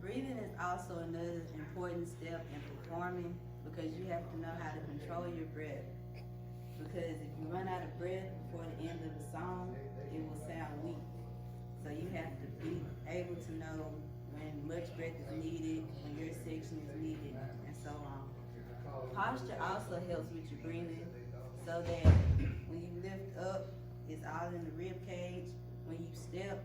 Breathing is also another important step in performing because you have to know how to control your breath. Because if you run out of breath before the end of the song, it will sound weak. So you have to be able to know when much breath is needed, when your section is needed, and so on. Posture also helps with your breathing so that when you lift up, it's all in the rib cage. When you step,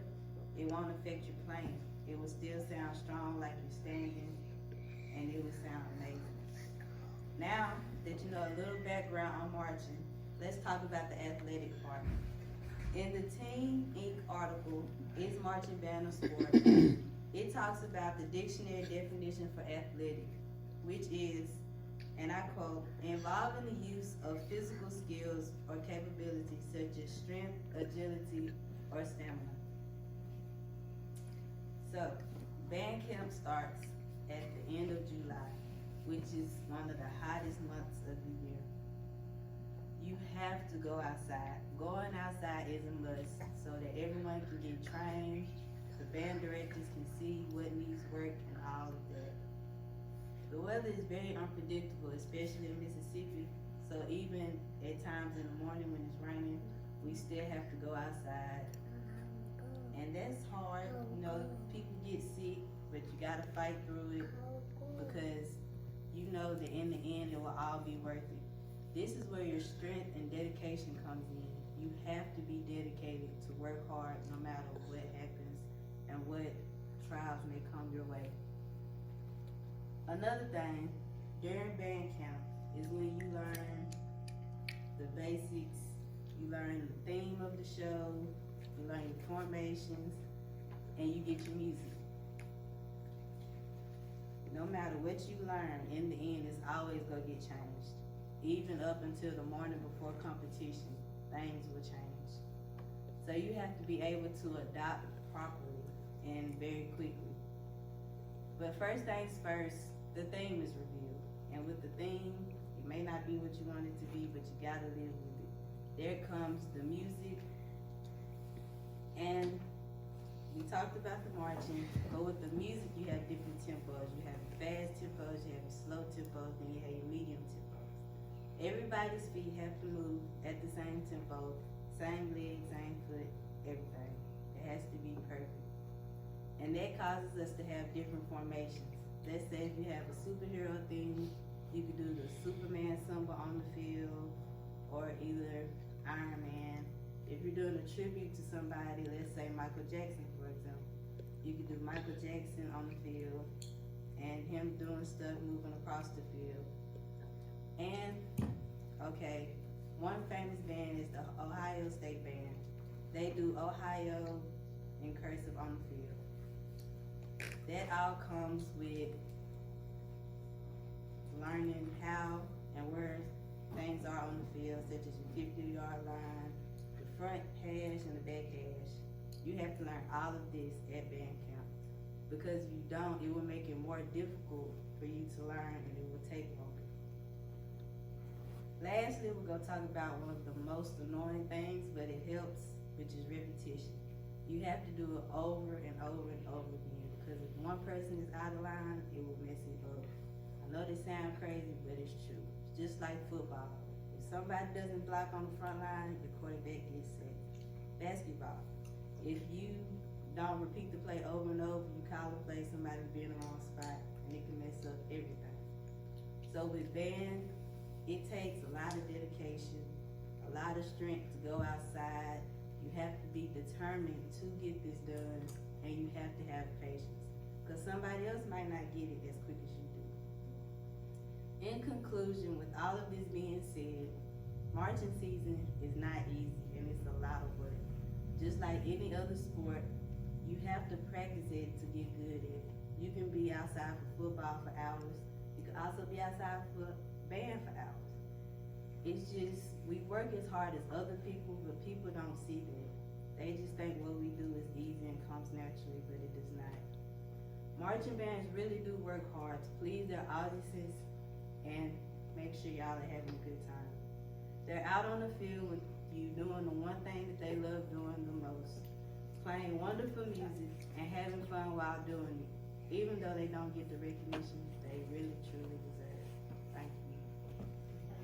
it won't affect your playing. It will still sound strong like you're standing, and it will sound amazing. Now that you know a little background on marching, let's talk about the athletic part. In the Team Inc. article, Is Marching Band a Sport? It talks about the dictionary definition for athletic, which is, and I quote, involving the use of physical skills or capabilities such as strength, agility, or stamina. So, band camp starts at the end of July, which is one of the hottest months of the year. You have to go outside. Going outside is a must so that everyone can get trained, the band directors can see what needs work and all of that. The weather is very unpredictable, especially in Mississippi, so even at times in the morning when it's raining, we still have to go outside. And that's hard, people get sick, but you gotta fight through it because you know that in the end it will all be worth it. This is where your strength and dedication comes in. You have to be dedicated to work hard no matter what happens and what trials may come your way. Another thing, during band camp is when you learn the basics, you learn the theme of the show, you learn your formations, and you get your music. No matter what you learn, in the end, it's always gonna get changed. Even up until the morning before competition, things will change. So you have to be able to adapt properly and very quickly. But first things first, the theme is revealed. And with the theme, it may not be what you want it to be, but you gotta live with it. There comes the music, and we talked about the marching, but with the music you have different tempos. You have fast tempos, you have slow tempos, then you have your medium tempos. Everybody's feet have to move at the same tempo, same leg, same foot, everything. It has to be perfect. And that causes us to have different formations. Let's say if you have a superhero theme, you could do the Superman symbol on the field, or either Iron Man. If you're doing a tribute to somebody, let's say Michael Jackson, for example, you could do Michael Jackson on the field and him doing stuff moving across the field. And, okay, one famous band is the Ohio State Band. They do Ohio in cursive on the field. That all comes with learning how and where things are on the field, such as your 50-yard line, the front hash and the back hash. You have to learn all of this at band camp. Because if you don't, it will make it more difficult for you to learn and it will take longer. Lastly, we're going to talk about one of the most annoying things, but it helps, which is repetition. You have to do it over and over and over again, because if one person is out of line, it will mess it up. I know this sounds crazy, but it's true. It's just like football. If somebody doesn't block on the front line, the quarterback gets set. Basketball. If you don't repeat the play over and over, you call the play, somebody will be in the wrong spot, and it can mess up everything. So with band, it takes a lot of dedication, a lot of strength to go outside. You have to be determined to get this done, and you have to have patience, because somebody else might not get it as quick as you do. In conclusion, with all of this being said, marching season is not easy, and it's a lot of work. Just like any other sport, you have to practice it to get good at it. You can be outside for football for hours. You can also be outside for band for hours. It's just, we work as hard as other people, but people don't see that. They just think what we do is easy and comes naturally, but it does not. Marching bands really do work hard to please their audiences and make sure y'all are having a good time. They're out on the field with you doing the one thing that they love doing the most, playing wonderful music and having fun while doing it. even though they don't get the recognition they really truly deserve. Thank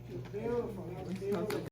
you. Beautiful, that was beautiful.